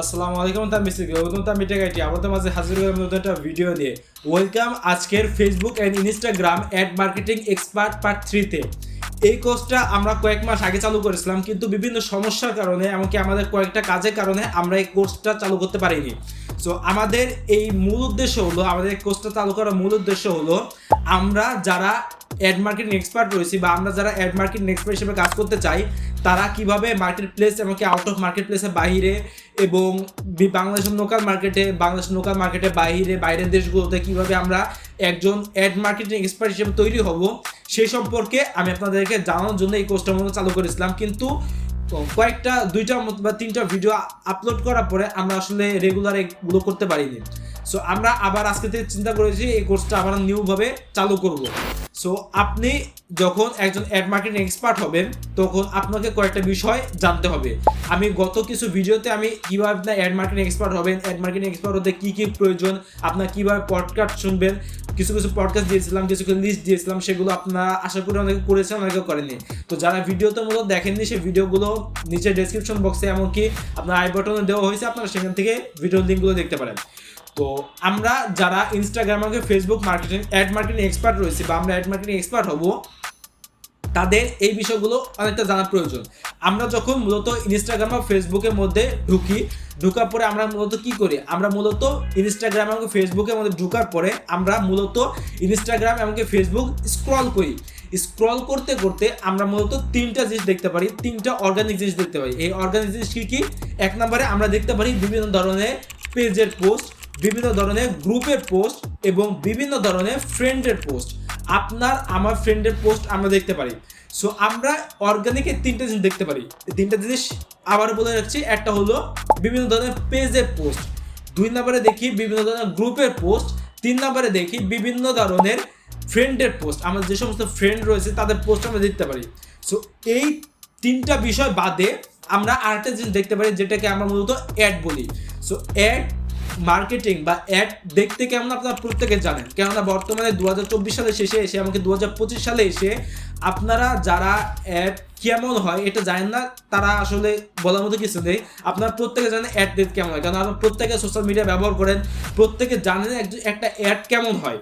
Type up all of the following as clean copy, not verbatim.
আসসালামু আলাইকুম। আমি টেকাইটি আমাদের মাঝে হাজির হলাম নতুন একটা ভিডিও নিয়ে। ওয়েলকাম আজকের Facebook and Instagram ad marketing expert part 3-তে। এই কোর্সটা আমরা কয়েক মাস আগে চালু করেছিলাম, কিন্তু বিভিন্ন সমস্যার কারণে এমনকি আমাদের কয়েকটা কাজের কারণে আমরা এই কোর্সটা চালু করতে পারিনি। সো আমাদের এই মূল উদ্দেশ্য হলো, আমাদের এই কোর্সটা চালু করার মূল উদ্দেশ্য হলো আমরা যারা অ্যাড মার্কেটিং এক্সপার্ট রয়েছি বা আমরা যারা অ্যাড মার্কেটিং এক্সপার্ট হিসেবে কাজ করতে চাই, তারা কিভাবে মার্কেট প্লেস এমনকি আউট অফ মার্কেট প্লেসের বাইরে এবং বাংলাদেশের লোকাল মার্কেটে বাইরের দেশগুলোতে কিভাবে আমরা একজন অ্যাড মার্কেটিং এক্সপার্ট হিসেবে তৈরি হব, সেই সম্পর্কে আমি আপনাদেরকে জানানোর জন্য এই কোর্সটার মতো চালু করেছিলাম। কিন্তু দুইটা বা তিনটা ভিডিও আপলোড করার পরে আমরা আসলে রেগুলার এগুলো করতে পারিনি। সো আমরা আবার আজকে থেকে চিন্তা করেছি এই কোর্সটা আবার নিউভাবে চালু করব। সো আপনি যখন একজন অ্যাড মার্কেটিং এক্সপার্ট হবেন, তখন আপনাকে কয়েকটা বিষয় জানতে হবে। আমি গত কিছু ভিডিওতে আমি কীভাবে আপনার অ্যাড মার্কেটিং এক্সপার্ট হবেন, অ্যাড মার্কেটিং এক্সপার্ট হতে কী কী প্রয়োজন, আপনার কীভাবে পডকাস্ট শুনবেন, কিছু পডকাস্ট দিয়েছিলাম, কিছু লিস্ট দিয়েছিলাম, সেগুলো আপনারা আশা করি অনেকে করেছেন, অনেকে করেনি। তো যারা ভিডিওতে মূলত দেখেননি, সেই ভিডিওগুলো নিচে ডেসক্রিপশন বক্সে এমনকি আপনার আই বাটনে দেওয়া হয়েছে, আপনারা সেখান থেকে ভিডিওর লিঙ্কগুলো দেখতে পারেন। তো আমরা যারা ইনস্টাগ্রাম এবং Facebook marketing add marketing expert রয়েছে বা আমরা অ্যাড মার্কেটিং এক্সপার্ট হব, তাদের এই বিষয়গুলো অনেকটা জানা প্রয়োজন। আমরা যখন মূলত ইনস্টাগ্রাম বা ফেসবুকের মধ্যে ঢুকার পরে আমরা মূলত কি করি, আমরা মূলত ইনস্টাগ্রাম এবং ফেসবুকের মধ্যে ঢুকার পরে আমরা মূলত ইনস্টাগ্রাম এবং ফেসবুক স্ক্রল করতে করতে আমরা মূলত তিনটা জিনিস দেখতে পারি, তিনটা অর্গানিক জিনিস দেখতে পারি। এই অর্গানিক জিনিস কি? এক নম্বরে আমরা দেখতে পারি বিভিন্ন ধরনের পেজের পোস্ট, বিভিন্ন ধরনের গ্রুপের পোস্ট এবং বিভিন্ন ধরনের ফ্রেন্ডের পোস্ট। আপনার আমার ফ্রেন্ডের পোস্ট আমরা দেখতে পারি। সো আমরা অর্গানিকের তিনটা জিনিস দেখতে পারি। তিনটা জিনিস আবার বলে রাখছি, একটা হলো বিভিন্ন ধরনের পেজের পোস্ট, দুই নম্বরে দেখি বিভিন্ন ধরনের গ্রুপের পোস্ট, তিন নম্বরে দেখি বিভিন্ন ধরনের ফ্রেন্ডের পোস্ট। আমার যে সমস্ত ফ্রেন্ড রয়েছে তাদের পোস্ট আমরা দেখতে পারি। সো এই তিনটা বিষয় বাদে আমরা আরেকটা জিনিস দেখতে পারি, যেটাকে আমরা মূলত অ্যাড বলি। সো অ্যাড মার্কেটিং বা অ্যাড দেখতে কেমন আপনারা প্রত্যেকে জানেন, কেননা বর্তমানে 2024 সালে শেষে এসে এমনকি 2025 সালে এসে আপনারা যারা অ্যাড কেমন হয় এটা জানেন না, তারা আসলে বলার মতো কিছু নেই। আপনারা প্রত্যেকে জানেন অ্যাড দেখতে কেমন হয়, কারণ আপনারা প্রত্যেকে সোশ্যাল মিডিয়া ব্যবহার করেন, প্রত্যেকে জানেন একটা অ্যাড কেমন হয়।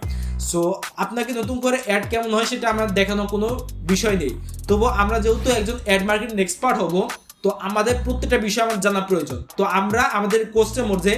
সো আপনাকে নতুন করে অ্যাড কেমন হয় সেটা আমার দেখানো কোনো বিষয় নেই। তবু আমরা যেহেতু একজন অ্যাড মার্কেটিং এক্সপার্ট হব, তো আমাদের প্রত্যেকটা বিষয় আমার জানা প্রয়োজন। তো আমরা আমাদের কোর্সের মধ্যে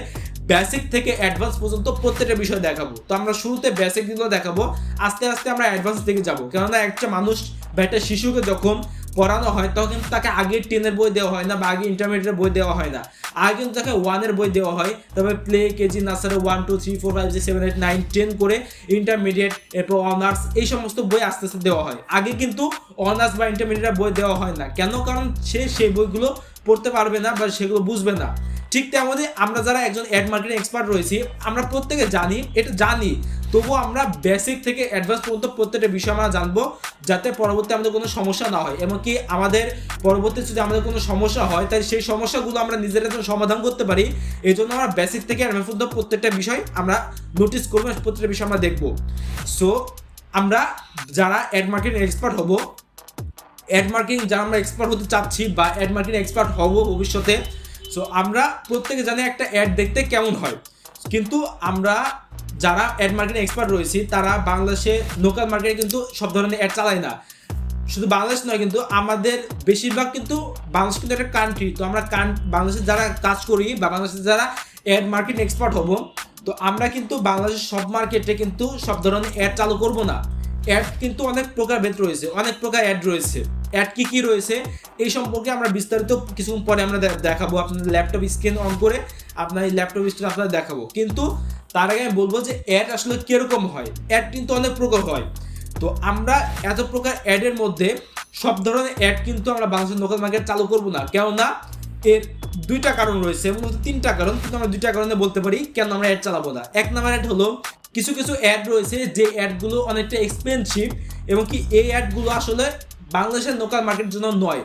বেসিক থেকে অ্যাডভান্স পর্যন্ত প্রত্যেকটা বিষয় দেখাবো। তো আমরা শুরুতে বেসিকগুলো দেখাবো, আস্তে আস্তে আমরা অ্যাডভান্স থেকে যাবো। কেননা একটা মানুষ বা একটা শিশুকে যখন পড়ানো হয় তখন কিন্তু তাকে আগে 10-এর বই দেওয়া হয় না বা আগে ইন্টারমিডিয়েটের বই দেওয়া হয় না, আগে কিন্তু তাকে 1-এর বই দেওয়া হয়, তবে প্লে, কেজি, নার্সারি 1, 2, 3, 4, 5, 6, 7, 8, 9, 10 করে ইন্টারমিডিয়েট, এরপর অনার্স, এই সমস্ত বই আস্তে আস্তে দেওয়া হয়। আগে কিন্তু অনার্স বা ইন্টারমিডিয়েটের বই দেওয়া হয় না। কেন? কারণ সে সেই বইগুলো পড়তে পারবে না বা সেগুলো বুঝবে না। ঠিক তেমনই আমরা যারা একজন অ্যাড মার্কেটিং এক্সপার্ট রয়েছি, আমরা প্রত্যেকে জানি, তবুও আমরা বেসিক থেকে অ্যাডভান্স পর্যন্ত প্রত্যেকটা বিষয় আমরা জানবো, যাতে পরবর্তী আমাদের কোনো সমস্যা না হয়। এমনকি আমাদের পরবর্তী যদি আমাদের কোনো সমস্যা হয়, তাই সেই সমস্যাগুলো আমরা নিজেরা যেন সমাধান করতে পারি, এই জন্য আমরা বেসিক থেকে অ্যাডভান্স পর্যন্ত প্রত্যেকটা বিষয় আমরা নোটিস করবো, প্রত্যেকটা বিষয় আমরা দেখবো। সো আমরা যারা অ্যাড মার্কেটিং এক্সপার্ট হব, অ্যাড মার্কেটিং যারা আমরা এক্সপার্ট হতে চাচ্ছি বা অ্যাড মার্কেটিং এক্সপার্ট হব ভবিষ্যতে, সো আমরা প্রত্যেকে জানি একটা অ্যাড দেখতে কেমন হয়। কিন্তু আমরা যারা অ্যাড মার্কেটিং এক্সপার্ট রয়েছি, তারা বাংলাদেশে লোকাল মার্কেটে কিন্তু সব ধরনের অ্যাড চালায় না। শুধু বাংলাদেশ নয়, কিন্তু আমাদের বেশিরভাগ কিন্তু বাংলাদেশ কিন্তু একটা কান্ট্রি। তো আমরা বাংলাদেশে যারা কাজ করি বা বাংলাদেশে যারা অ্যাড মার্কেটিং এক্সপার্ট হব, তো আমরা কিন্তু বাংলাদেশের সব মার্কেটে কিন্তু সব ধরনের অ্যাড চালু করব না। অ্যাড কিন্তু অনেক প্রকারভেদ রয়েছে, অনেক প্রকার অ্যাড রয়েছে। অ্যাড কী রয়েছে এই সম্পর্কে আমরা বিস্তারিত কিছুক্ষণ পরে আমরা দেখাবো। আপনার ল্যাপটপ স্ক্রিন অন করে আপনার এই ল্যাপটপ স্ক্রিন আপনারা দেখাবো। কিন্তু তার আগে আমি বলবো যে অ্যাড আসলে কীরকম হয়। অ্যাড কিন্তু অনেক প্রকার হয়। তো আমরা এত প্রকার অ্যাডের মধ্যে সব ধরনের অ্যাড কিন্তু আমরা বাংলাদেশের লোকাল মার্কেট চালু করবো না। কেননা এর দুইটা কারণ রয়েছে, মূলত তিনটা কারণ, কিন্তু আমরা দুইটা কারণে বলতে পারি কেন আমরা অ্যাড চালাবো না। এক নাম্বার অ্যাড হলো, কিছু অ্যাড রয়েছে যে অ্যাডগুলো অনেকটা এক্সপেন্সিভ এবং কি এই অ্যাডগুলো আসলে বাংলাদেশের লোকাল মার্কেটের জন্য নয়।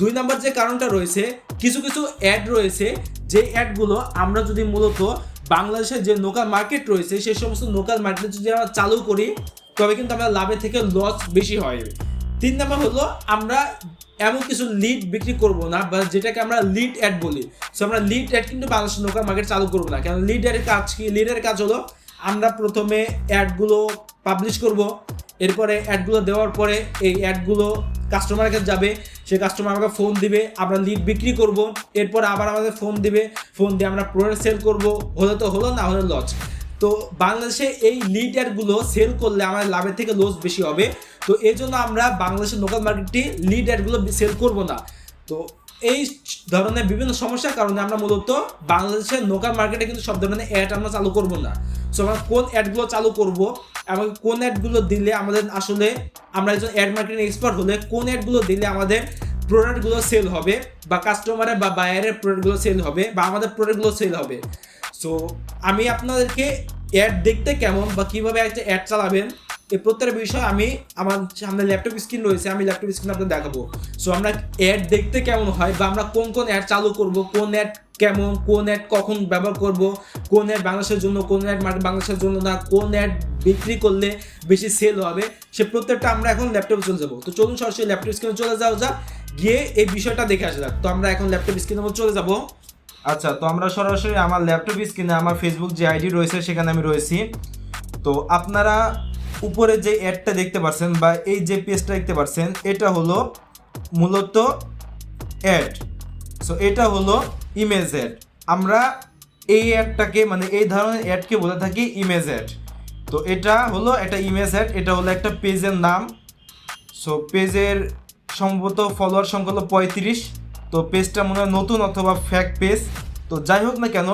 দুই নাম্বার যে কারণটা রয়েছে, কিছু অ্যাড রয়েছে যে অ্যাডগুলো আমরা যদি মূলত বাংলাদেশের যে লোকাল মার্কেট রয়েছে সেই সমস্ত লোকাল মার্কেটে যদি আমরা চালু করি, তবে কিন্তু আমরা লাভের থেকে লস বেশি হয়। তিন নাম্বার হলো, আমরা এমন কিছু লিড বিক্রি করব না, বা যেটাকে আমরা লিড অ্যাড বলি। সো আমরা লিড অ্যাড কিন্তু বাংলাদেশের লোকাল মার্কেট চালু করবো না। কারণ লিডের কাজ কি? লিডের কাজ হলো আমরা প্রথমে অ্যাডগুলো পাবলিশ করব, এরপরে অ্যাডগুলো দেওয়ার পরে এই অ্যাডগুলো কাস্টমারের কাছে যাবে, সে কাস্টমার আমাকে ফোন দিবে, আমরা লিড বিক্রি করব, এরপর আবার আমাদের ফোন দিবে, ফোন দিয়ে আমরা প্রোডাক্ট সেল করব, হলে তো হলো, না হলে লস। তো বাংলাদেশে এই লিড অ্যাডগুলো সেল করলে আমাদের লাভের থেকে লস বেশি হবে। তো এই জন্য আমরা বাংলাদেশের লোকাল মার্কেটে লিড অ্যাডগুলো সেল করব না। তো এই ধরনের বিভিন্ন সমস্যার কারণে আমরা মূলত বাংলাদেশের লোকাল মার্কেটে কিন্তু সব ধরনের অ্যাড আমরা চালু করব না। সো আমরা কোন অ্যাডগুলো চালু করব এবং কোন অ্যাডগুলো দিলে আমাদের আসলে, আমরা একজন অ্যাড মার্কেটিং এক্সপার্ট হলে কোন অ্যাডগুলো দিলে আমাদের প্রোডাক্টগুলো সেল হবে, বা কাস্টমারের বা বায়ারের প্রোডাক্টগুলো সেল হবে, বা আমাদের প্রোডাক্টগুলো সেল হবে। সো আমি আপনাদেরকে অ্যাড দেখতে কেমন বা কীভাবে একটা অ্যাড চালাবেন এই প্রত্যেকটা বিষয় আমি আমার সামনে ল্যাপটপ স্ক্রিন রয়েছে, আমি ল্যাপটপ স্ক্রিন আপনাদের দেখাবো। সো আমরা অ্যাড দেখতে কেমন হয়, বা আমরা কোন কোন অ্যাড চালু করব, কোন অ্যাড কেমন, কোন অ্যাড কখন ব্যবহার করব, কোন অ্যাড বাংলাদেশের জন্য, কোন অ্যাড বাংলাদেশের জন্য না, কোন অ্যাড বিক্রি করলে বেশি সেল হবে, সে প্রত্যেকটা আমরা এখন ল্যাপটপে চলে যাবো। তো চলুন সরাসরি ল্যাপটপ স্ক্রিনে চলে যাও, গিয়ে এই বিষয়টা দেখে আসা যাক। তো আমরা এখন ল্যাপটপ স্ক্রিনে চলে যাব। আচ্ছা, তো আমরা সরাসরি আমার ল্যাপটপ স্ক্রিনে আমার ফেসবুক যে আইডি রয়েছে সেখানে আমি রয়েছি। তো আপনারা উপরে যে অ্যাডটা দেখতে পাচ্ছেন বা এই যে পেজটা দেখতে পাচ্ছেন, এটা হলো মূলত অ্যাড। সো এটা হলো ইমেজ অ্যাড। আমরা এই অ্যাডটাকে মানে এই ধরনের অ্যাডকে বলে থাকি ইমেজ অ্যাড। তো এটা হলো একটা ইমেজ অ্যাড, এটা হলো একটা পেজের নাম। সো পেজের সম্ভবত ফলোয়ার সংখ্যা হলো 35। তো পেজটা মনে হয় নতুন অথবা ফ্যাক পেজ। তো যাই হোক না কেন,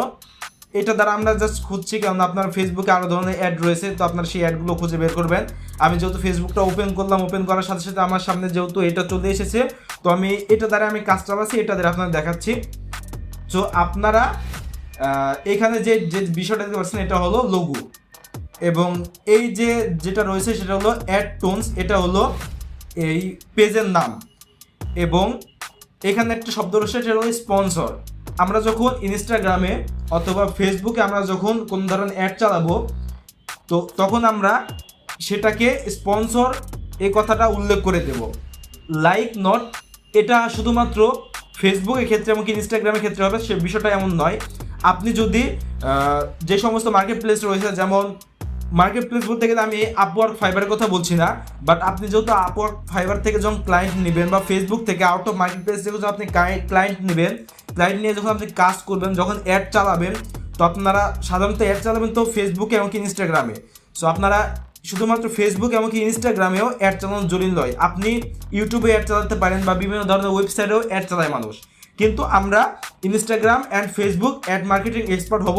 এটা দ্বারা আমরা জাস্ট খুঁজছি, কারণ আপনার ফেসবুকে আরও ধরনের অ্যাড রয়েছে, তো আপনার সেই অ্যাডগুলো খুঁজে বের করবেন। আমি যেহেতু ফেসবুকটা ওপেন করলাম, ওপেন করার সাথে সাথে আমার সামনে যেহেতু এটা চলে এসেছে, তো আমি এটা দ্বারা আমি কাজ চালাচ্ছি, এটা দ্বারা আপনাদের দেখাচ্ছি। তো আপনারা এখানে যে বিষয়টা দেখতে পাচ্ছেন এটা হলো লোগো, এবং এই যেটা রয়েছে সেটা হলো অ্যাড টোনস, এটা হলো এই পেজের নাম, এবং এখানে একটা শব্দ রয়েছে সেটা হলো স্পন্সর। আমরা যখন ইনস্টাগ্রামে অথবা ফেসবুকে আমরা যখন কোন ধরনের অ্যাড চালাবো, তো তখন আমরা সেটাকে স্পন্সর এই কথাটা উল্লেখ করে দেব, লাইক নট। এটা শুধুমাত্র ফেসবুকের ক্ষেত্রে এমনকি ইনস্টাগ্রামের ক্ষেত্রে হবে, সে বিষয়টা এমন নয়। আপনি যদি যে সমস্ত মার্কেট প্লেস রয়েছে, যেমন মার্কেট প্লেস বলতে গেলে আমি আপওয়ার্ক ফাইবারের কথা বলছি না, বাট আপনি যেহেতু আপওয়ার্ক ফাইবার থেকে যখন ক্লায়েন্ট নেবেন, বা ফেসবুক থেকে আউট অফ মার্কেট প্লেস থেকে যখন আপনি ক্লায়েন্ট নেবেন, ক্লায়েন্ট নিয়ে যখন আপনি কাজ করবেন, যখন অ্যাড চালাবেন, তো আপনারা সাধারণত অ্যাড চালাবেন তো ফেসবুকে এমনকি ইনস্টাগ্রামে। সো আপনারা শুধুমাত্র ফেসবুক এমনকি ইনস্টাগ্রামেও অ্যাড চালানো জরুরি নয়। আপনি ইউটিউবে অ্যাড চালাতে পারেন, বা বিভিন্ন ধরনের ওয়েবসাইটেও অ্যাড চালায় মানুষ, কিন্তু আমরা Instagram and Facebook ad marketing expert হব,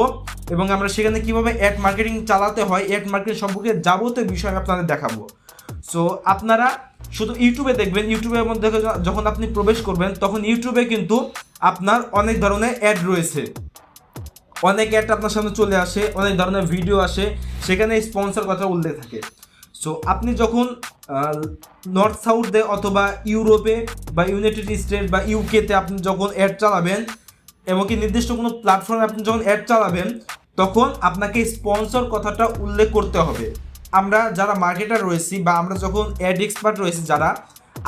এবং আমরা সেখানে কীভাবে অ্যাড মার্কেটিং চালাতে হয়, অ্যাড মার্কেটিং সম্পর্কে যাবতীয় বিষয় আপনাদের দেখাবো। সো আপনারা শুধু ইউটিউবে দেখবেন, ইউটিউবের মধ্যে যখন আপনি প্রবেশ করবেন, তখন ইউটিউবে কিন্তু আপনার অনেক ধরনের অ্যাড রয়েছে, অনেক অ্যাড আপনার সামনে চলে আসে, অনেক ধরনের ভিডিও আসে, সেখানে স্পন্সর কথা উল্লেখ থাকে। সো আপনি যখন নর্থ সাউথে অথবা ইউরোপে বা ইউনাইটেড স্টেট বা ইউকেতে আপনি যখন অ্যাড চালাবেন, এমনকি নির্দিষ্ট কোনো প্ল্যাটফর্মে আপনি যখন অ্যাড চালাবেন, তখন আপনাকে স্পন্সর কথাটা উল্লেখ করতে হবে। আমরা যারা মার্কেটার রয়েছি বা আমরা যখন অ্যাড এক্সপার্ট রয়েছি যারা,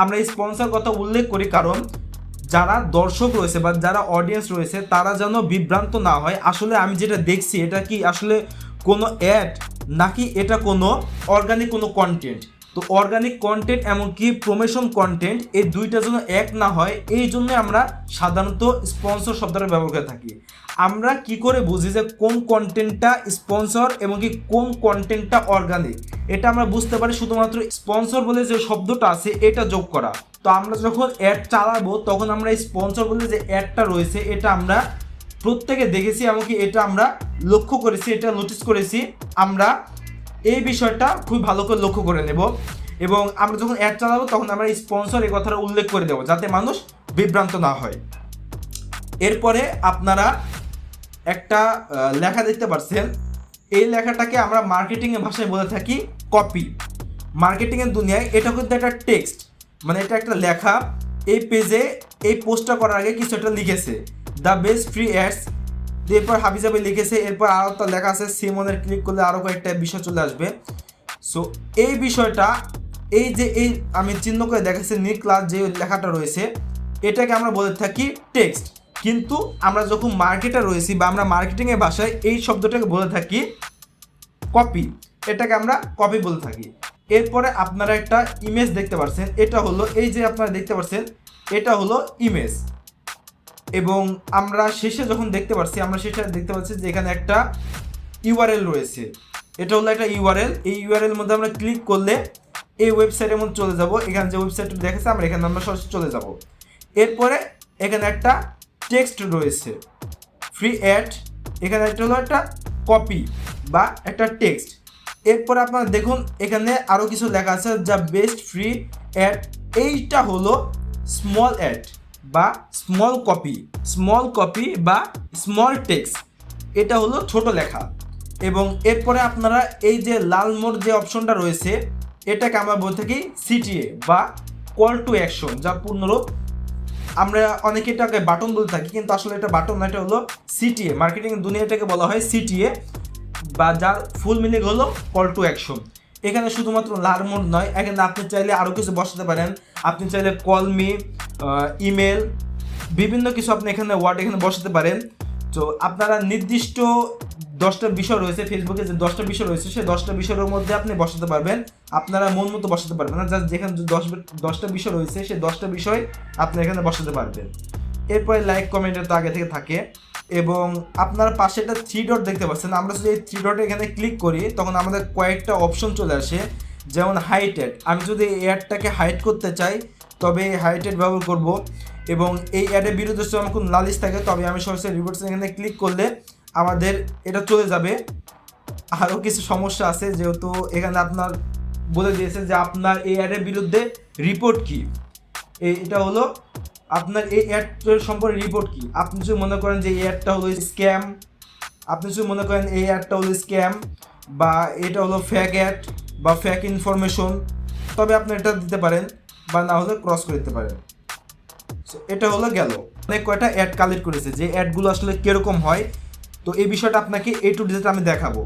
আমরা স্পন্সর কথা উল্লেখ করি, কারণ যারা দর্শক রয়েছে বা যারা অডিয়েন্স রয়েছে তারা যেন বিভ্রান্ত না হয়, আসলে আমি যেটা দেখছি এটা কি আসলে কোনো অ্যাড নাকি এটা কোনো অর্গানিক কোনো কন্টেন্ট। তো অর্গানিক কন্টেন্ট এমনকি প্রমোশন কন্টেন্ট, এই দুইটা যেন এক না হয়, এই জন্য আমরা সাধারণত স্পন্সর শব্দটা ব্যবহার করে থাকি। আমরা কি করে বুঝি যে কোন কন্টেন্টটা স্পন্সর এমনকি কোন কন্টেন্টটা অর্গানিক, এটা আমরা বুঝতে পারি শুধুমাত্র স্পন্সর বলে যে শব্দটা আছে এটা যোগ করা। তো আমরা যখন অ্যাড চালাবো তখন আমরা স্পন্সর বলে যে অ্যাডটা রয়েছে এটা আমরা প্রত্যেকে দেখেছি, এমনকি এটা আমরা লক্ষ্য করেছি, এটা নোটিস করেছি। আমরা এই বিষয়টা খুব ভালো করে লক্ষ্য করে নেব, এবং আমরা যখন অ্যাড চালাবো তখন আমরা স্পন্সর এই কথাটা উল্লেখ করে দেবো যাতে মানুষ বিভ্রান্ত না হয়। এরপরে আপনারা একটা লেখা দেখতে পাচ্ছেন, এই লেখাটাকে আমরা মার্কেটিংয়ের ভাষায় বলে থাকি কপি। মার্কেটিংয়ের দুনিয়ায় এটা কিন্তু একটা টেক্সট, মানে এটা একটা লেখা। এই পেজে এই পোস্টটা করার আগে কিছু একটা লিখেছে, দ্য বেস্ট ফ্রি অ্যাডস, এরপর হাবিজাবি লিখেছে, এরপর আরও একটা লেখা আছে সিমনের, ক্লিক করলে আরও কয়েকটা বিষয় চলে আসবে। সো এই বিষয়টা এই যে এই আমি চিহ্ন করে দেখাচ্ছি নিক্লাস যে লেখাটা রয়েছে এটাকে আমরা বলে থাকি টেক্সট, কিন্তু আমরা যখন মার্কেটার রয়েছি বা আমরা মার্কেটিংয়ের ভাষায় এই শব্দটাকে বলে থাকি কপি, এটাকে আমরা কপি বলে থাকি। এরপরে আপনারা একটা ইমেজ দেখতে পাচ্ছেন, এটা হলো এই যে আপনারা দেখতে পাচ্ছেন এটা হলো ইমেজ, এবং আমরা শেষে যখন দেখতে পাচ্ছি যে এখানে একটা ইউআরএল রয়েছে, এটা হলো একটা ইউআরএল। এই ইউআরএল মধ্যে আমরা ক্লিক করলে এই ওয়েবসাইটের মধ্যে চলে যাব, এখানে যে ওয়েবসাইটটা দেখাচ্ছে এখানে আমরা সরাসরি চলে যাব। এরপরে এখানে একটা টেক্সট রয়েছে ফ্রি অ্যাড, এখানে একটা হলো একটা কপি বা একটা টেক্সট। এরপরে আপনারা দেখুন এখানে আরও কিছু লেখা আছে যা বেস্ট ফ্রি অ্যাড, এইটা হলো স্মল অ্যাড বা স্মল কপি বা স্মল টেক্সট, এটা হলো ছোট লেখা। এবং এরপরে আপনারা এই যে লাল মোড় যে অপশনটা রয়েছে এটাকে আমরা বলে থাকি সিটিএ বা কল টু অ্যাকশন, যা পূর্ণরূপ আমরা অনেকে এটাকে বাটন বলে থাকি, কিন্তু আসলে এটা বাটন না, এটা হলো সিটিএ। মার্কেটিং দুনিয়াটাকে বলা হয় সিটিএ বা যার ফুল মিনিং হলো কল টু অ্যাকশন। এখানে শুধুমাত্র লাল মোড নয়, এখানে আপনি চাইলে আরও কিছু বসাতে পারেন, আপনি চাইলে কল মি, ইমেল, বিভিন্ন কিছু আপনি এখানে ওয়ার্ড এখানে বসাতে পারেন। তো আপনারা নির্দিষ্ট 10টা বিষয় রয়েছে, ফেসবুকে যে 10টা বিষয় রয়েছে সেই 10টা বিষয়ের মধ্যে আপনি বসাতে পারবেন, আপনারা মন মতো বসাতে পারবেন না, জাস্ট যেখানে 10টা বিষয় রয়েছে সেই 10টা বিষয় আপনি এখানে বসাতে পারবেন। এরপরে লাইক কমেন্টের তো আগে থেকে থাকে, এবং আপনার পাশে একটা 3 ডট দেখতে পাচ্ছেন, আমরা যদি এই 3 ডটে এখানে ক্লিক করি তখন আমাদের কয়েকটা অপশন চলে আসে, যেমন হাইটেড। আমি যদি এই অ্যাডটাকে হাইড করতে চাই তবে হাইটেড ব্যবহার করব, এবং এই অ্যাডের বিরুদ্ধে যদি আমার কোনো নালিশ থাকে তবে আমি সরাসরি রিপোর্টস এখানে ক্লিক করলে আমাদের এটা চলে যাবে। আরও কিছু সমস্যা আছে, যেহেতু এখানে আপনার বলে দিয়েছে যে আপনার এই অ্যাডের বিরুদ্ধে রিপোর্ট কি, এটা হলো আপনার এই অ্যাডের সম্পর্কে রিপোর্ট কি। আপনি যদি মনে করেন যে এই অ্যাডটা হলো স্ক্যাম, বা এটা হলো ফেক অ্যাড বা ফেক ইনফরমেশন, তবে আপনি এটা দিতে পারেন, বা না হলে ক্রস করে দিতে পারেন। এটা হলো গেল, অনেক কয়টা অ্যাড কালেক্ট করেছে, যে অ্যাডগুলো আসলে কীরকম হয় তো এই বিষয়টা আপনাকে এ টু ডিতে আমি দেখাবো।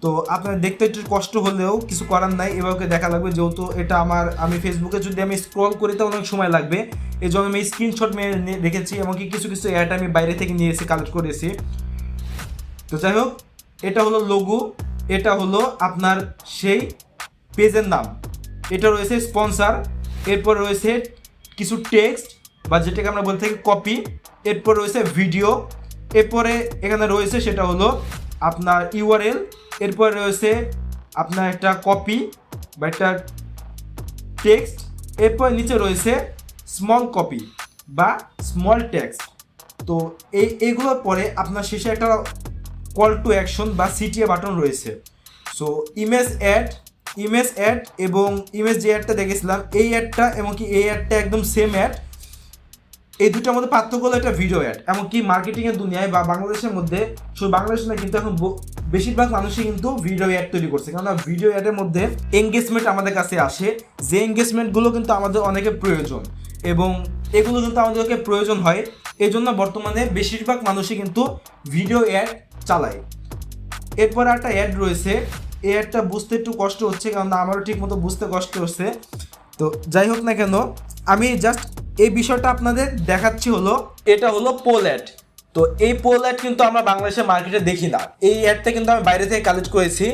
তো আপনার দেখতে একটু কষ্ট হলেও কিছু করার নাই, এভাবে দেখা লাগবে, যেহেতু এটা আমি ফেসবুকে যদি আমি স্ক্রল করি তো অনেক সময় লাগবে, এই জন্য আমি স্ক্রিনশট মেরে রেখেছি, এমনকি কিছু অ্যাড আমি বাইরে থেকে নিয়েছি, কালেক্ট করেছি। তো যাই হোক, এটা হলো লোগো, এটা হলো আপনার সেই পেজের নাম, এটা রয়েছে স্পন্সার, এরপর রয়েছে কিছু টেক্সট বা যেটাকে আমরা বলে থাকি কপি, এরপর রয়েছে ভিডিও, এরপরে এখানে রয়েছে সেটা হলো আপনার ইউআরএল, এরপর রয়েছে আপনার একটা কপি বা একটা টেক্সট, এরপর নিচে রয়েছে স্মল কপি বা স্মল টেক্সট। তো এইগুলোর পরে আপনার শেষে একটা কল টু অ্যাকশন বা সিটিএ বাটন রয়েছে। সো ইমেজ অ্যাড এবং ইমেজ যে অ্যাডটা দেখেছিলাম এই অ্যাডটা এমনকি এই অ্যাডটা একদম সেম অ্যাড, এই দুটার মধ্যে পার্থক্য হলো একটা ভিডিও অ্যাড। এমনকি মার্কেটিংয়ের দুনিয়ায় বা বাংলাদেশের মধ্যে, শুধু বাংলাদেশ না কিন্তু এখন বেশিরভাগ মানুষই কিন্তু ভিডিও অ্যাড তৈরি করছে, কেননা ভিডিও অ্যাডের মধ্যে এঙ্গেজমেন্ট আমাদের কাছে আসে, যে এঙ্গেজমেন্টগুলো কিন্তু আমাদের অনেকের প্রয়োজন, এবং এগুলো কিন্তু আমাদেরকে প্রয়োজন হয়, এই জন্য বর্তমানে বেশিরভাগ মানুষই কিন্তু ভিডিও অ্যাড চালায়। এরপর একটা অ্যাড রয়েছে, এই অ্যাডটা বুঝতে একটু কষ্ট হচ্ছে, কারণ আমারও ঠিক মতো বুঝতে কষ্ট হচ্ছে। তো যাই হোক না কেন, আমি জাস্ট এই বিষয়টা আপনাদের দেখাচ্ছি, হলো এটা হলো পোল অ্যাড। তো এই পোল অ্যাড কিন্তু আমরা বাংলাদেশের মার্কেটে দেখি না, এই অ্যাডটা কিন্তু আমি বাইরে থেকে কালেক্ট করেছি।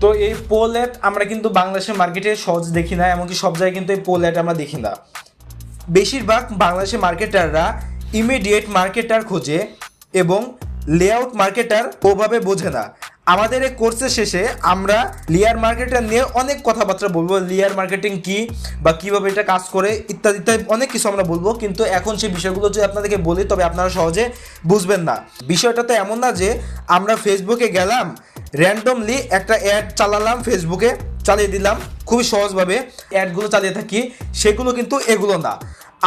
তো এই পোল অ্যাড আমরা কিন্তু বাংলাদেশের মার্কেটে সহজ দেখি না, এমনকি সব জায়গায় কিন্তু এই পোল অ্যাড আমরা দেখি না। বেশিরভাগ বাংলাদেশের মার্কেটাররা ইমিডিয়েট মার্কেটার খোঁজে এবং লেআউট মার্কেটার ওভাবে বোঝে না। আমাদের এই কোর্সের শেষে আমরা লেয়ার মার্কেটার নিয়ে অনেক কথাবার্তা বলবো, লেয়ার মার্কেটিং কি বা কীভাবে এটা কাজ করে ইত্যাদি ইত্যাদি অনেক কিছু আমরা বলবো, কিন্তু এখন সেই বিষয়গুলো যদি আপনাদেরকে বলি তবে আপনারা সহজে বুঝবেন না। বিষয়টা তো এমন না যে আমরা ফেসবুকে গেলাম, র্যান্ডমলি একটা অ্যাড চালালাম, ফেসবুকে চালিয়ে দিলাম, খুবই সহজভাবে অ্যাডগুলো চালিয়ে থাকি, সেগুলো কিন্তু এগুলো না।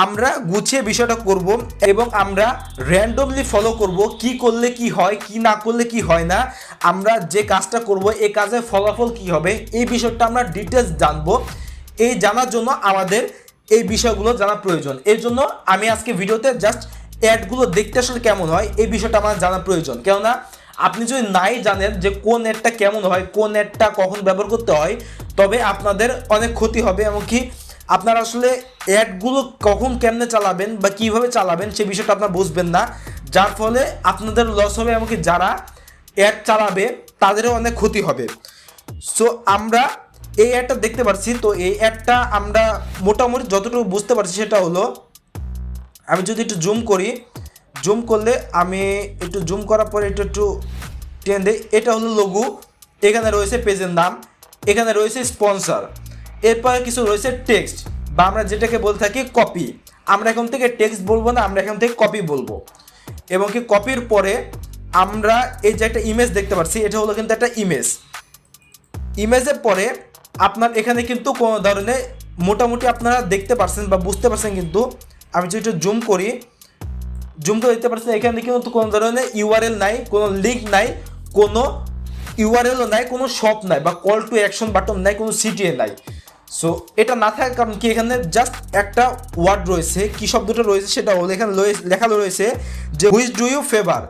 আমরা গুছিয়ে বিষয়টা করব এবং আমরা র্যান্ডমলি ফলো করব, কি করলে কি হয়, কি না করলে কি হয় না, আমরা যে কাজটা করব এই কাজের ফলাফল কি হবে, এই বিষয়টা আমরা ডিটেলস জানবো। এই জানার জন্য আমাদের এই বিষয়গুলো জানা প্রয়োজন। এর জন্য আমি আজকে ভিডিওতে জাস্ট অ্যাডগুলো দেখতে আসলে কেমন হয় এই বিষয়টা আমার জানা প্রয়োজন, কেননা আপনি যদি নাই জানেন যে কোন অ্যাডটা কেমন হয়, কোন অ্যাডটা কখন ব্যবহার করতে হয়, তবে আপনাদের অনেক ক্ষতি হবে। এমনকি আপনারা আসলে অ্যাডগুলো কখন কেমনে চালাবেন বা কীভাবে চালাবেন সে বিষয়টা আপনারা বুঝবেন না, যার ফলে আপনাদের লস হবে, এমনকি যারা অ্যাড চালাবে তাদেরও অনেক ক্ষতি হবে। সো আমরা এই অ্যাডটা দেখতে পাচ্ছি, তো এই অ্যাডটা আমরা মোটামুটি যতটুকু বুঝতে পারছি সেটা হলো, আমি যদি একটু জুম করি, জুম করলে আমি একটু জুম করার পরে একটু টেন দিই, এটা হলো লোগো, এখানে রয়েছে পেজের নাম, এখানে রয়েছে স্পন্সর, এরপরে কিছু রয়েছে টেক্সট বা আমরা যেটাকে বলে থাকি কপি। আমরা এখান থেকে টেক্সট বলবো না, আমরা এখান থেকে কপি বলবো। এবং কি কপির পরে আমরা এই যে একটা ইমেজ দেখতে পাচ্ছি, এটা হলো কিন্তু একটা ইমেজের পরে আপনার এখানে কিন্তু কোনো ধরনের মোটামুটি আপনারা দেখতে পাচ্ছেন বা বুঝতে পারছেন, কিন্তু আমি যদি একটু জুম করে দেখতে পাচ্ছেন এখানে কিন্তু কোনো ধরনের ইউআরএল নাই, কোনো লিঙ্ক নাই, কোনো ইউআরএলও নাই, কোনো শপ নাই বা কল টু অ্যাকশন বাটন নাই, কোনো সিটিএ নাই। সো এটা না থাকার কারণ কি, এখানে জাস্ট একটা ওয়ার্ড রয়েছে, কি শব্দটা রয়েছে সেটা হলো এখানে লেখা রয়েছে যে হুইচ ডু ইউ ফেভার,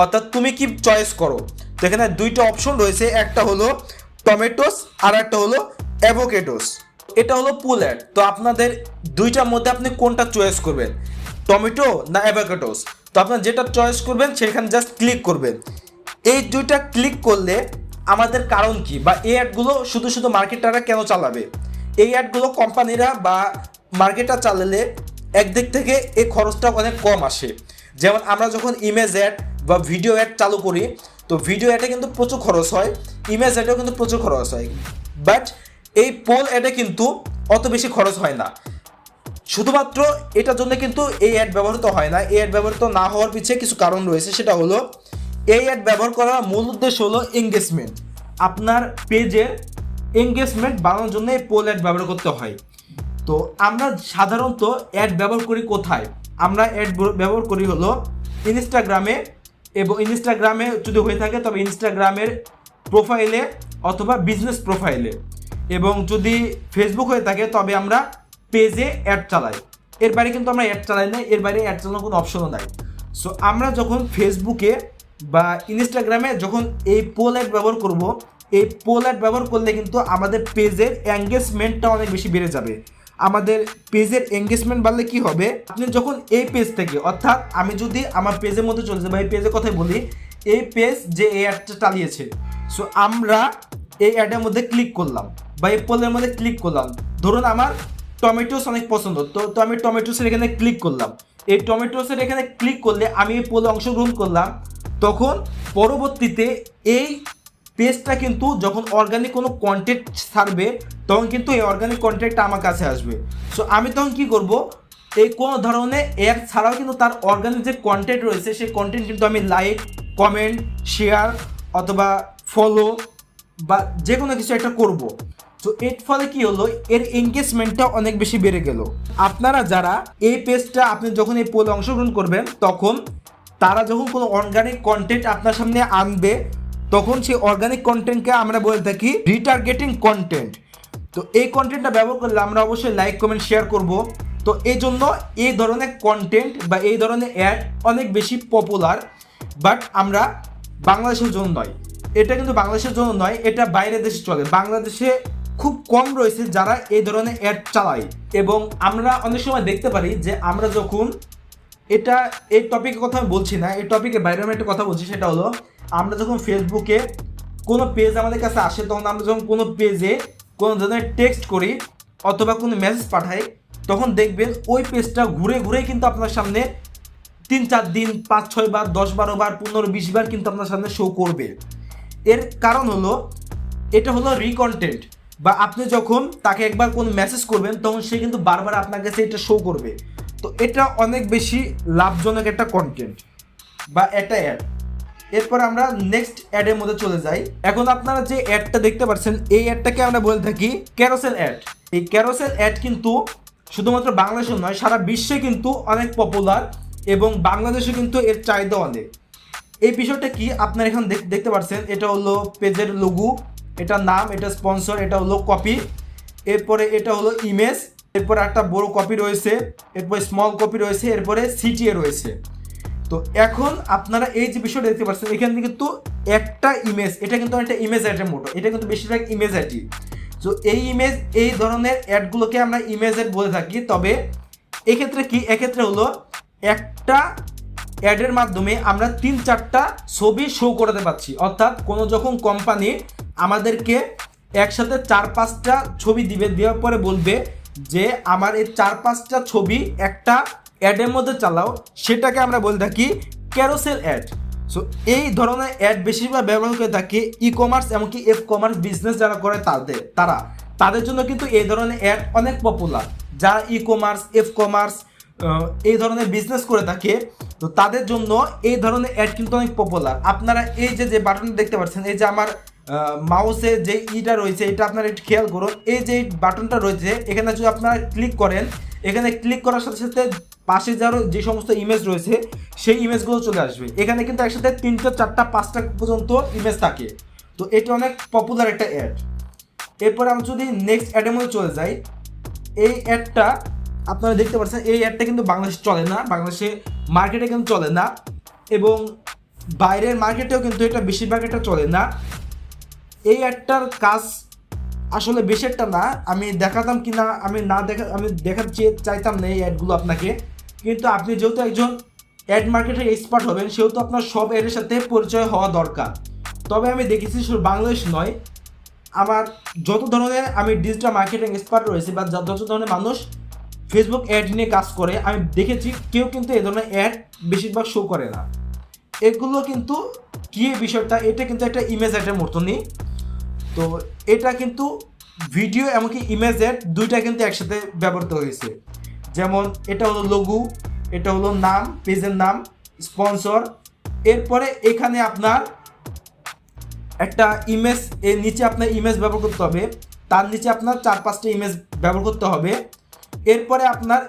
অর্থাৎ তুমি কি চয়েস করো। তো এখানে দুইটা অপশন রয়েছে, একটা হলো টমেটোস আর একটা হলো অ্যাভোকেডোস। এটা হলো পুল অ্যাড। তো আপনাদের দুইটার মধ্যে আপনি কোনটা চয়েস করবেন, টমেটো না অ্যাভোকেডোস? তো আপনার যেটা চয়েস করবেন সেখানে জাস্ট ক্লিক করবেন। এই দুইটা ক্লিক করলে আমাদের কারণ কি, বা এই অ্যাডগুলো শুধু মার্কেটাররা কেন চালাবে? এই অ্যাডগুলো কোম্পানিরা বা মার্কেটার চালালে একদিক থেকে এই খরচটা অনেক কম আসে। যেমন আমরা যখন ইমেজ অ্যাড বা ভিডিও অ্যাড চালু করি, তো ভিডিও অ্যাডে কিন্তু প্রচুর খরচ হয়, ইমেজ অ্যাডেও কিন্তু প্রচুর খরচ হয়, বাট এই পোল অ্যাডে কিন্তু অত বেশি খরচ হয় না। শুধুমাত্র এটার জন্য কিন্তু এই অ্যাড ব্যবহৃত হয় না। এই অ্যাড ব্যবহৃত না হওয়ার পিছিয়ে কিছু কারণ রয়েছে, সেটা হলো এই অ্যাড ব্যবহার করার মূল উদ্দেশ্য হলো এঙ্গেজমেন্ট। আপনার পেজের এঙ্গেজমেন্ট বাড়ানোর জন্য এই পোল অ্যাড ব্যবহার করতে হয়। তো আমরা সাধারণত অ্যাড ব্যবহার করি কোথায়? আমরা অ্যাড ব্যবহার করি হলো ইনস্টাগ্রামে, এবং ইনস্টাগ্রামে যদি হয়ে থাকে তবে ইনস্টাগ্রামের প্রোফাইলে অথবা বিজনেস প্রোফাইলে, এবং যদি ফেসবুক হয়ে থাকে তবে আমরা পেজে অ্যাড চালাই। এর বাইরে কিন্তু আমরা অ্যাড চালাই না, এর বাইরে অ্যাড চালানোর কোনো অপশনও নাই। সো আমরা যখন ফেসবুকে বা ইনস্টাগ্রামে যখন এই পোল অ্যাড ব্যবহার করব, এই পোল অ্যাড ব্যবহার করলে কিন্তু আমাদের পেজের এঙ্গেজমেন্টটা অনেক বেশি বেড়ে যাবে। আমাদের পেজের এঙ্গেজমেন্ট বাড়লে কি হবে, আপনি যখন এই পেজ থেকে, অর্থাৎ আমি যদি আমার পেজের মধ্যে চলে যাই বা এই পেজের কথাই বলি, এই পেজ যে এই অ্যাডটা চালিয়েছে, সো আমরা এই অ্যাডের মধ্যে ক্লিক করলাম বা এই পোলের মধ্যে ক্লিক করলাম। ধরুন আমার টমেটোস অনেক পছন্দ, তো আমি টমেটোসের এখানে ক্লিক করলাম। এই টমেটোসের এখানে ক্লিক করলে আমি এই পোলে অংশগ্রহণ করলাম, তখন পরবর্তীতে এই পেজটা কিন্তু যখন অর্গানিক কোনো কন্টেন্ট ছাড়বে তখন কিন্তু এই অর্গানিক কন্টেন্টটা আমার কাছে আসবে। সো আমি তখন কি করব, এই কোনো ধরনের অ্যাড ছাড়াও কিন্তু তার অর্গানিক যে কন্টেন্ট রয়েছে সেই কন্টেন্ট কিন্তু আমি লাইক, কমেন্ট, শেয়ার অথবা ফলো বা যে কোনো কিছু একটা করব। তো এর ফলে কি হলো, এর এঙ্গেজমেন্টটা অনেক বেশি বেড়ে গেল। আপনারা যারা এই পেজটা আপনি যখন এই পোলে অংশগ্রহণ করবেন, তখন তারা যখন কোনো অর্গানিক কন্টেন্ট আপনার সামনে আনবে, তখন সেই অর্গানিক কন্টেন্টকে আমরা বলে থাকি রিটার্গেটিং কন্টেন্ট। তো এই কন্টেন্টটা ব্যবহার করলে আমরা অবশ্যই লাইক, কমেন্ট, শেয়ার করব। তো এই জন্য এই ধরনের কন্টেন্ট বা এই ধরনের অ্যাড অনেক বেশি পপুলার, বাট আমরা বাংলাদেশের জন্য নয়, এটা কিন্তু বাংলাদেশের জন্য নয়, এটা বাইরের দেশে চলে। বাংলাদেশে খুব কম রয়েছে যারা এই ধরনের অ্যাড চালায়। এবং আমরা অনেক সময় দেখতে পারি যে আমরা যখন এটা এই টপিকের কথা আমি বলছি না, এই টপিকের বাইরে আমি একটা কথা বলছি, সেটা হলো আমরা যখন ফেসবুকে কোনো পেজ আমাদের কাছে আসে, তখন আমরা যখন কোনো পেজে কোনো ধরনের টেক্সট করি অথবা কোনো মেসেজ পাঠাই, তখন দেখবেন ওই পেজটা ঘুরে ঘুরে কিন্তু আপনার সামনে 3-4 দিন 5-6 বার 10-12 বার 15-20 বার কিন্তু আপনার সামনে শো করবে। এর কারণ হলো এটা হলো রিকন্টেন্ট, বা আপনি যখন তাকে একবার কোনো মেসেজ করবেন তখন সে কিন্তু বারবার আপনার কাছে এটা শো করবে। তো এটা অনেক বেশি লাভজনক একটা কন্টেন্ট বা একটা অ্যাড। এরপর আমরা নেক্সট অ্যাডের মধ্যে চলে যাই। এখন আপনারা যে অ্যাডটা দেখতে পাচ্ছেন, এই অ্যাডটাকে আমরা বলে থাকি ক্যারোসেল অ্যাড। এই ক্যারোসেল অ্যাড কিন্তু শুধুমাত্র বাংলাদেশে নয়, সারা বিশ্বে কিন্তু অনেক পপুলার, এবং বাংলাদেশে কিন্তু এর চাহিদা অনেক। এই বিষয়টা কি আপনারা এখানে দেখতে পাচ্ছেন, এটা হলো পেজের লোগো, এটা নাম, এটা স্পন্সর, এটা হলো কপি, এরপরে এটা হলো ইমেজ, এরপরে একটা বড় কপি রয়েছে, এরপরে স্মল কপি রয়েছে, এরপরে সিটিএ রয়েছে। তো তো এখন আপনারা এই যে বিষয়টা দেখতে পাচ্ছেন, এখানে কিন্তু একটা ইমেজ, এটা কিন্তু একটা ইমেজ অ্যাডের মতো, এটা কিন্তু বেশিরভাগ ইমেজ অ্যাডই। তো এই ধরনের অ্যাডগুলোকে আমরা ইমেজ অ্যাড বলে থাকি। তবে এক্ষেত্রে কি, এক্ষেত্রে হলো একটা অ্যাডের মাধ্যমে আমরা 3-4টা ছবি শো করাতে পারছি। অর্থাৎ কোনো যখন কোম্পানি আমাদেরকে একসাথে 4-5টা ছবি দিবে, দেওয়ার পরে বলবে যে আমার এই 4-5টা ছবি একটা অ্যাডের মধ্যে চালাও, সেটাকে আমরা বলে থাকি ক্যারোসেল অ্যাড। সো এই ধরনের অ্যাড বেশিরভাগ ব্যবহার করে থাকে ই কমার্স এমনকি এফ কমার্স বিজনেস যারা করে তাদের জন্য কিন্তু এই ধরনের অ্যাড অনেক পপুলার। যারা ই কমার্স, এফ কমার্স এই ধরনের বিজনেস করে থাকে, তো তাদের জন্য এই ধরনের অ্যাড কিন্তু অনেক পপুলার। আপনারা এই যে বাটনটা দেখতে পাচ্ছেন, এই যে আমার মাউসে যে ইটা রয়েছে, এটা আপনারা একটু খেয়াল করুন। এই যে বাটনটা রয়েছে, এখানে যদি আপনারা ক্লিক করেন, এখানে ক্লিক করার সাথে সাথে পাশে যে সমস্ত ইমেজ রয়েছে সেই ইমেজগুলো চলে আসবে। এখানে কিন্তু একসাথে 3টা 4টা 5টা পর্যন্ত ইমেজ থাকে। তো এটা অনেক পপুলার একটা অ্যাড। এরপরে আমরা যদি নেক্সট অ্যাডের মধ্যে চলে যাই, এই অ্যাডটা আপনারা দেখতে পাচ্ছেন, এই অ্যাডটা কিন্তু বাংলাদেশে চলে না, বাংলাদেশে মার্কেটে কিন্তু চলে না, এবং বাইরের মার্কেটেও কিন্তু এটা বেশিরভাগ এটা চলে না। এই অ্যাডটার কাজ আসলে বেশি একটা না, আমি দেখাতাম কি না, আমি দেখাতে চাইতাম না এই অ্যাডগুলো আপনাকে, কিন্তু আপনি যেহেতু একজন অ্যাড মার্কেটের এক্সপার্ট হবেন, সেহেতু আপনার সব অ্যাডের সাথে পরিচয় হওয়া দরকার। তবে আমি দেখেছি শুধু বাংলাদেশ নয়, আমার যত ধরনের আমি ডিজিটাল মার্কেটিং এক্সপার্ট রয়েছে বা যত ধরনের মানুষ ফেসবুক অ্যাড নিয়ে কাজ করে, আমি দেখেছি কেউ কিন্তু এই ধরনের অ্যাড বেশিরভাগ শো করে না। এগুলো কিন্তু কি বিষয়টা, এটা কিন্তু একটা ইমেজ অ্যাডের মতনই। তো এটা কিন্তু ভিডিও এমনকি ইমেজ অ্যাড দুইটা কিন্তু একসাথে ব্যবহৃত হয়েছে। যেমন এটা হলো লোগো, এটা হলো নাম, পেজের নাম, স্পন্সর। এরপরে এখানে আপনার একটা ইমেজ, এর নিচে আপনার ইমেজ ব্যবহার করতে হবে, তার নিচে আপনার 4-5টা ইমেজ ব্যবহার করতে হবে। এরপরে আপনার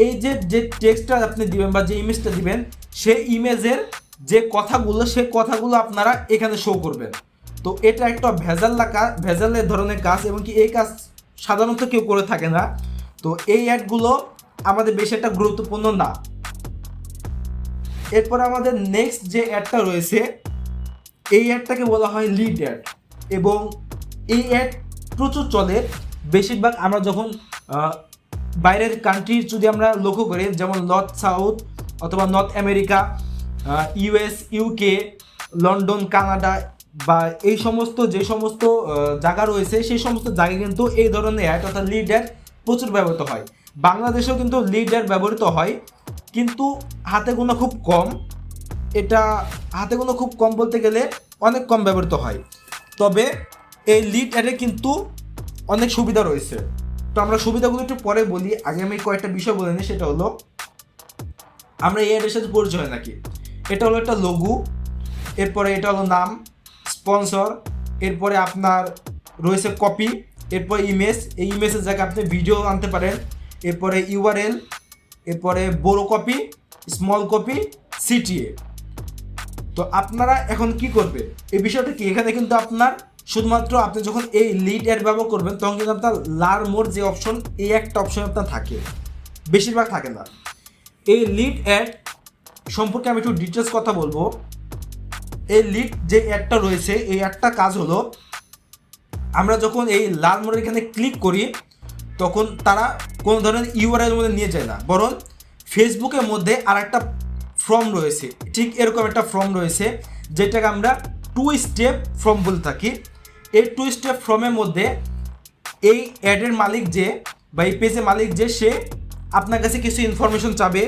এই যে টেক্সটটা আপনি দিবেন বা যে ইমেজটা দিবেন, সেই ইমেজের যে কথাগুলো, সেই কথাগুলো আপনারা এখানে শো করবেন। তো এটা একটা ভেজালের ধরনের কাজ, এবং কি এই কাজ সাধারণত কেউ করে থাকে না। তো এই অ্যাডগুলো আমাদের বেশি একটা গুরুত্বপূর্ণ না। এরপরে আমাদের নেক্সট যে অ্যাডটা রয়েছে, এই অ্যাডটাকে বলা হয় লিড অ্যাড, এবং এই অ্যাড প্রচুর চলে। বেশিরভাগ আমরা যখন বাইরের কান্ট্রি যদি আমরা লক্ষ্য করি, যেমন নর্থ সাউথ অথবা north America, US, UK, London, Canada বা এই সমস্ত যে সমস্ত জায়গা রয়েছে, সেই সমস্ত জায়গায় কিন্তু এই ধরনের অ্যাড অর্থাৎ লিড অ্যাড প্রচুর ব্যবহৃত হয়। বাংলাদেশেও কিন্তু লিড অ্যাড ব্যবহৃত হয়, কিন্তু হাতে গোনা খুব কম। এটা হাতে গোনা খুব কম বলতে গেলে অনেক কম ব্যবহৃত হয়। তবে এই লিড অ্যাডে কিন্তু অনেক সুবিধা রয়েছে। তো আমরা সুবিধাগুলো একটু পরে বলি, আগে আমি কয়েকটা বিষয় বলে নিই। সেটা হলো আমরা এই অ্যাডের সাথে পরিচয় নাকি, এটা হলো একটা লোগো, এরপরে এটা হলো নাম, স্পন্সর, এরপরে আপনার রয়েছে কপি, এরপরে ইমেজ, এই ইমেজের জায়গায় আপনি ভিডিও আনতে পারেন, এরপরে ইউআরএল, এরপরে বড় কপি, স্মল কপি, সিটিএ। তো আপনারা এখন কি করবে, এই বিষয়টা কি, এখানে কিন্তু আপনার শুধুমাত্র আপনি যখন এই লিড অ্যাড ব্যবহার করবেন, তখন কিন্তু আপনার লার্ন মোর যে অপশন, এই একটা অপশন আপনার থাকে, বেশিরভাগ থাকে না। এই লিড অ্যাড সম্পর্কে আমি একটু ডিটেলস কথা বলবো। এই লিড যে অ্যাডটা রয়েছে, এই একটা কাজ হলো, আমরা যখন এই লাল মোড়ের এখানে ক্লিক করি, তখন তারা কোনো ধরনের ইউআরএল মধ্যে নিয়ে যায় না, বরং ফেসবুকের মধ্যে আর একটা ফর্ম রয়েছে, ঠিক এরকম একটা ফর্ম রয়েছে, যেটাকে আমরা 2 স্টেপ ফর্ম বলে থাকি। এই 2 স্টেপ ফর্মের মধ্যে এই অ্যাডের মালিক যে বা এই পেজের মালিক যে, সে আপনার কাছে কিছু ইনফরমেশন চাবে,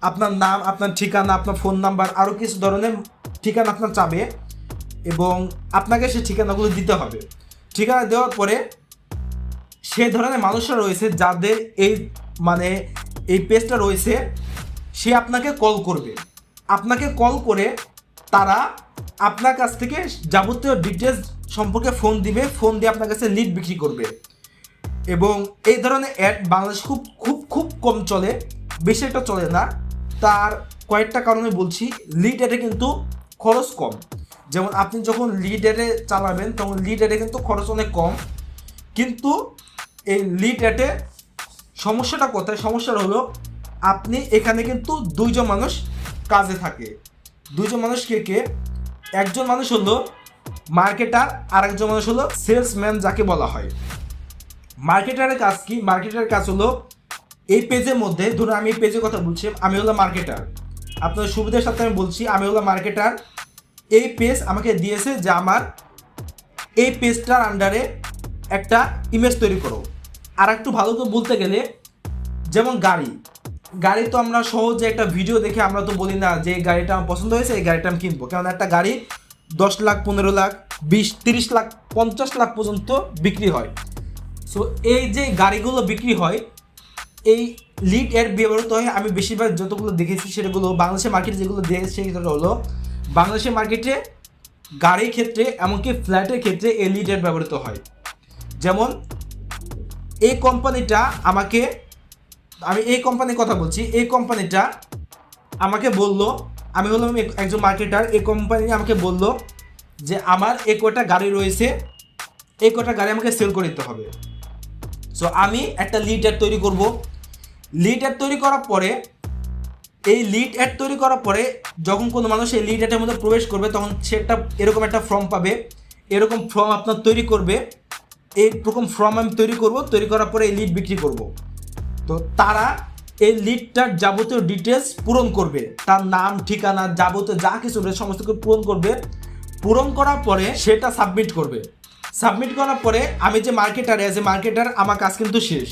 আপনার নাম, আপনার ঠিকানা, আপনার ফোন নাম্বার, আরও কিছু ধরনের ঠিকানা আপনার চাবে, এবং আপনাকে সেই ঠিকানাগুলো দিতে হবে। ঠিকানা দেওয়ার পরে সে ধরনের মানুষরা রয়েছে যাদের এই পেজটা রয়েছে, সে আপনাকে কল করবে। আপনাকে কল করে তারা আপনার কাছ থেকে যাবতীয় ডিটেলস সম্পর্কে ফোন দিবে, ফোন দিয়ে আপনার কাছে লিড বিক্রি করবে। এবং এই ধরনের অ্যাড বাংলাদেশ খুব খুব খুব কম চলে, বেশি একটা চলে না। তার কয়েকটা কারণে বলছি। লিড অ্যাডে কিন্তু খরচ কম, যেমন আপনি যখন লিড অ্যাডে চালাবেন তখন লিড অ্যাডে কিন্তু খরচ অনেক কম, কিন্তু এই লিড অ্যাডে সমস্যাটা কোথায়, সমস্যাটা হলো আপনি এখানে কিন্তু 2জন মানুষ কাজে থাকে। দুজন মানুষ কে? একজন মানুষ হলো মার্কেটার, আর একজন মানুষ হলো সেলসম্যান যাকে বলা হয়। মার্কেটারের কাজ কি? মার্কেটারের কাজ হলো এই পেজের মধ্যে, ধরুন আমি এই পেজের কথা বলছি, আমি হলো মার্কেটার, আপনার সুবিধার সাথে আমি বলছি আমি হলো মার্কেটার। এই পেজ আমাকে দিয়েছে যে আমার এই পেজটার আন্ডারে একটা ইমেজ তৈরি করো। আর একটু ভালো করে বলতে গেলে, যেমন গাড়ি তো আমরা সহজে একটা ভিডিও দেখে আমরা তো বলি না যে এই গাড়িটা আমার পছন্দ হয়েছে, এই গাড়িটা আমি কিনবো। কারণ একটা গাড়ি 10 লাখ, 15 লাখ, 20, 30 লাখ, 50 লাখ পর্যন্ত বিক্রি হয়। সো এই যে গাড়িগুলো বিক্রি হয়, এই লিড অ্যাড ব্যবহৃত হয়। আমি বেশিরভাগ যতগুলো দেখেছি সেগুলো বাংলাদেশের মার্কেটে যেগুলো দেখেছি সেটা হলো বাংলাদেশের মার্কেটে গাড়ির ক্ষেত্রে, এমনকি ফ্ল্যাটের ক্ষেত্রে এই লিড অ্যাড ব্যবহৃত হয়। যেমন এই কোম্পানিটা আমাকে, আমি এই কোম্পানির কথা বলছি, এই কোম্পানিটা আমাকে বললো, আমি হলাম একজন মার্কেটার, এই কোম্পানি আমাকে বললো যে আমার এই কটা গাড়ি রয়েছে, এই কটা গাড়ি আমাকে সেল করে দিতে হবে। সো আমি একটা লিড অ্যাড তৈরি করব। লিড অ্যাড তৈরি করার পরে, এই লিড অ্যাড তৈরি করার পরে যখন কোনো মানুষ এই লিড অ্যাডের মধ্যে প্রবেশ করবে তখন সে একটা এরকম একটা ফর্ম পাবে। এরকম ফর্ম আপনার তৈরি করবে, এইরকম ফর্ম আমি তৈরি করব। তৈরি করার পরে এই লিড বিক্রি করব। তো তারা এই লিডটার যাবতীয় ডিটেলস পূরণ করবে, তার নাম, ঠিকানা, যাবতীয় যা কিছু সমস্ত কিছু পূরণ করবে। পূরণ করার পরে সেটা সাবমিট করবে। সাবমিট করার পরে আমি যে মার্কেটার, অ্যাজ এ মার্কেটার আমার কাজ কিন্তু শেষ।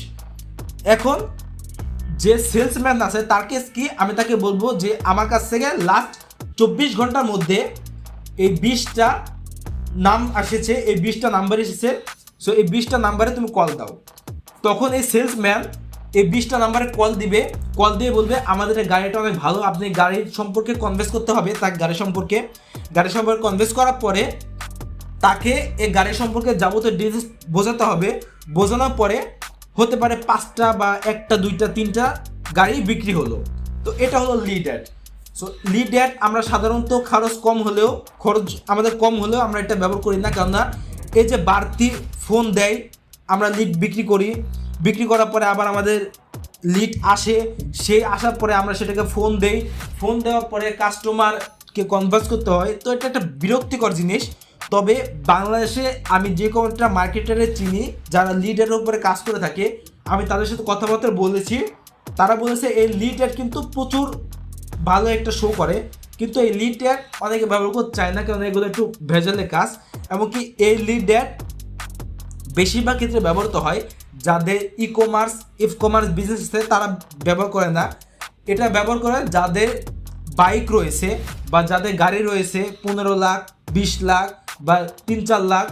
এখন যে সেলসম্যান আছে তার কেস কি, আমি তাকে বলবো যে আমার কাছ থেকে লাস্ট 24 ঘন্টার মধ্যে এই 20টা নাম এসেছে, এই 20টা নাম্বার এসেছে। সো এই 20টা নাম্বারে তুমি কল দাও। তখন এই সেলসম্যান এই 20টা নাম্বারে কল দিবে, কল দিয়ে বলবে আমাদের এই গাড়িটা অনেক ভালো, আপনি গাড়ির সম্পর্কে কনভেন্স করতে হবে তাকে। গাড়ি সম্পর্কে কনভেন্স করার পরে তাকে এই গাড়ির সম্পর্কে যাবতীয় ডিটেলস বোঝাতে হবে। বোঝানোর পরে হতে পারে 5টা বা 1টা, 2টা, 3টা গাড়ি বিক্রি হলো। তো এটা হলো lead add. So lead add আমরা সাধারণত খরচ আমাদের কম হলেও আমরা এটা ব্যবহার করি না, কেননা এই যে বাড়তি ফোন দেয়, আমরা লিড বিক্রি করার পরে আবার আমাদের লিড আসে, সেই আসার পরে আমরা সেটাকে ফোন দেই, ফোন দেওয়ার পরে কাস্টমারকে কনভার্স করতে হয়। তো এটা একটা বিরক্তিকর জিনিস। তবে বাংলাদেশে আমি যে কোনোটা মার্কেটারে চিনি যারা লিডের উপরে কাজ করে থাকে, আমি তাদের সাথে কথাবার্তা বলেছি, তারা বলেছে এই লিড অ্যাড কিন্তু প্রচুর ভালো একটা শো করে, কিন্তু এই লিড অ্যাড অনেকে ব্যবহার করতে চায় না, কারণ এগুলো একটু ভেজালের কাজ। এমনকি এই লিড অ্যাড বেশিরভাগ ক্ষেত্রে ব্যবহৃত হয় যাদের ই কমার্স বিজনেস আছে, তারা ব্যবহার করে না। এটা ব্যবহার করে যাদের বাইক রয়েছে বা যাদের গাড়ি রয়েছে 15 লাখ, 20 লাখ বা 3-4 লাখ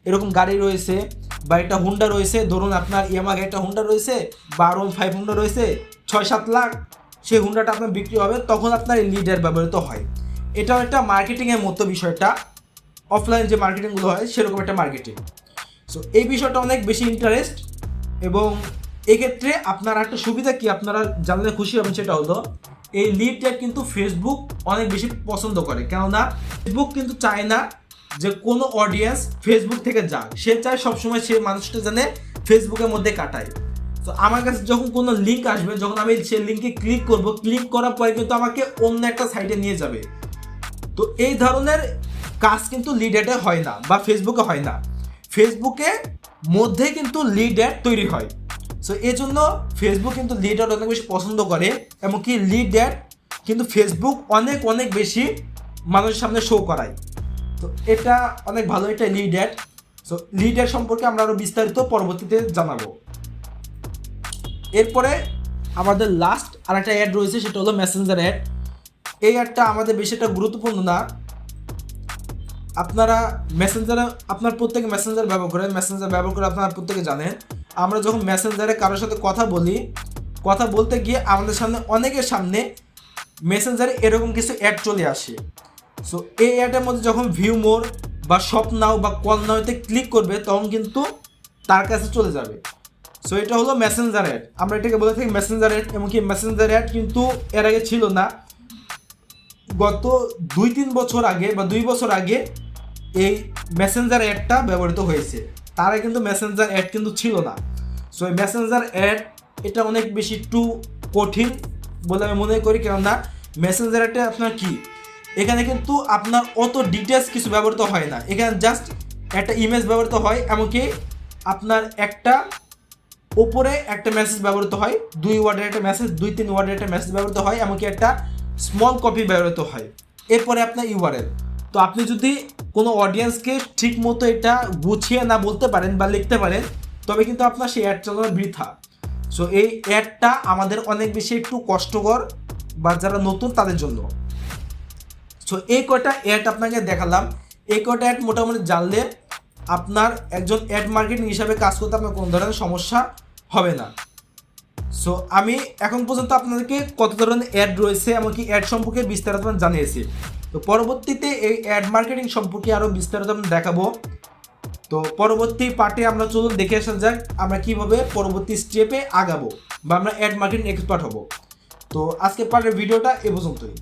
এরকম গাড়ি রয়েছে, বা একটা হুন্ডা রয়েছে, ধরুন আপনার ইয়ামাহা একটা হুন্ডা রয়েছে বা R15 হুন্ডা রয়েছে 6-7 লাখ, সেই হুন্ডাটা আপনার বিক্রি হবে, তখন আপনার এই লিড অ্যাড ব্যবহৃত হয়। এটাও একটা মার্কেটিংয়ের মতো বিষয়টা, অফলাইন যে মার্কেটিংগুলো হয় সেরকম একটা মার্কেটিং। সো এই বিষয়টা অনেক বেশি ইন্টারেস্ট, এবং এক্ষেত্রে আপনার একটা সুবিধা কি আপনারা জানলে খুশি হবেন, সেটা হলো এই লিড অ্যাড কিন্তু ফেসবুক অনেক বেশি পছন্দ করে। কেননা ফেসবুক কিন্তু চায় না যে কোনো অডিয়েন্স ফেসবুক থেকে যাক, সে চায় সবসময় সে মানুষটা জানে ফেসবুকের মধ্যে কাটায়। তো আমার কাছে যখন কোনো লিঙ্ক আসবে, যখন আমি সেই লিঙ্কে ক্লিক করব, ক্লিক করার পরে কিন্তু আমাকে অন্য একটা সাইটে নিয়ে যাবে। তো এই ধরনের কাজ কিন্তু লিড অ্যাডে হয় না, বা ফেসবুকে হয় না। ফেসবুকে মধ্যে কিন্তু লিড অ্যাড তৈরি হয়। সো এই জন্য ফেসবুক কিন্তু লিড অ্যাড অনেক বেশি পছন্দ করে, এমনকি লিড অ্যাড কিন্তু ফেসবুক অনেক বেশি মানুষের সামনে শো করায়। তো এটা অনেক ভালো একটা lead add. So lead add সম্পর্কে আমরা আরও বিস্তারিত পরবর্তীতে জানাবো। এরপরে আমাদের লাস্ট আর একটা অ্যাড রয়েছে, সেটা হলো মেসেঞ্জার অ্যাড। এই অ্যাডটা আমাদের বেশি একটা গুরুত্বপূর্ণ না। আপনারা আপনার প্রত্যেকে মেসেঞ্জার ব্যবহার করে আপনারা প্রত্যেকে জানেন। আমরা যখন মেসেঞ্জারে কারোর সাথে কথা বলতে গিয়ে আমাদের সামনে, অনেকের সামনে মেসেঞ্জারে এরকম কিছু অ্যাড চলে আসে। সো এই অ্যাডের মধ্যে যখন ভিউ মোর বা শপ নাও বা কল নাওতে ক্লিক করবে, তখন কিন্তু তার কাছে চলে যাবে। সো এটা হলো মেসেঞ্জার অ্যাড, আমরা এটাকে বলে থাকি মেসেঞ্জার অ্যাড। এমনকি মেসেঞ্জার অ্যাড কিন্তু এর আগে ছিল না। গত 2-3 বছর আগে বা 2 বছর আগে এই মেসেঞ্জার অ্যাডটা ব্যবহৃত হয়েছে, তার আগে কিন্তু মেসেঞ্জার অ্যাড কিন্তু ছিল না। সো এই মেসেঞ্জার অ্যাড এটা অনেক বেশি একটু কঠিন বলে আমি মনে করি, কেননা মেসেঞ্জারটা আপনার কি, এখানে কিন্তু আপনার অত ডিটেলস কিছু ব্যবহৃত হয় না, এখানে জাস্ট একটা ইমেজ ব্যবহৃত হয়, এমনকি আপনার একটা উপরে একটা মেসেজ ব্যবহৃত হয়, 2 ওয়ার্ডের একটা মেসেজ, 2-3 ওয়ার্ডের একটা মেসেজ ব্যবহৃত হয়, এমনকি একটা স্মল কপি ব্যবহৃত হয়। এরপরে আপনার ইউআরএল। তো আপনি যদি কোনো অডিয়েন্সকে ঠিক মতো এটা গুছিয়ে না বলতে পারেন বা লিখতে পারেন, তবে কিন্তু আপনার সেই অ্যাড চালানো বৃথা। সো এই অ্যাডটা আমাদের অনেক বেশি একটু কষ্টকর, বা যারা নতুন তাদের জন্য। সো এই কয়টা অ্যাড আপনাকে দেখালাম, এই কয়টা অ্যাড মোটামুটি জানলে আপনার একজন অ্যাড মার্কেটিং হিসাবে কাজ করতে আপনার কোনো ধরনের সমস্যা হবে না। সো আমি এখন পর্যন্ত আপনাদেরকে কত ধরনের অ্যাড রয়েছে এমনকি অ্যাড সম্পর্কে বিস্তারিত জানিয়েছি। তো পরবর্তীতে এই অ্যাড মার্কেটিং সম্পর্কে আরও বিস্তারিত আমি দেখাবো। তো পরবর্তী পার্টে আমরা চলুন দেখে আসা যাক আমরা কীভাবে পরবর্তী স্টেপে আগাবো বা আমরা অ্যাড মার্কেটিং এক্সপার্ট হব। তো আজকে পার্টের ভিডিওটা এ পর্যন্তই।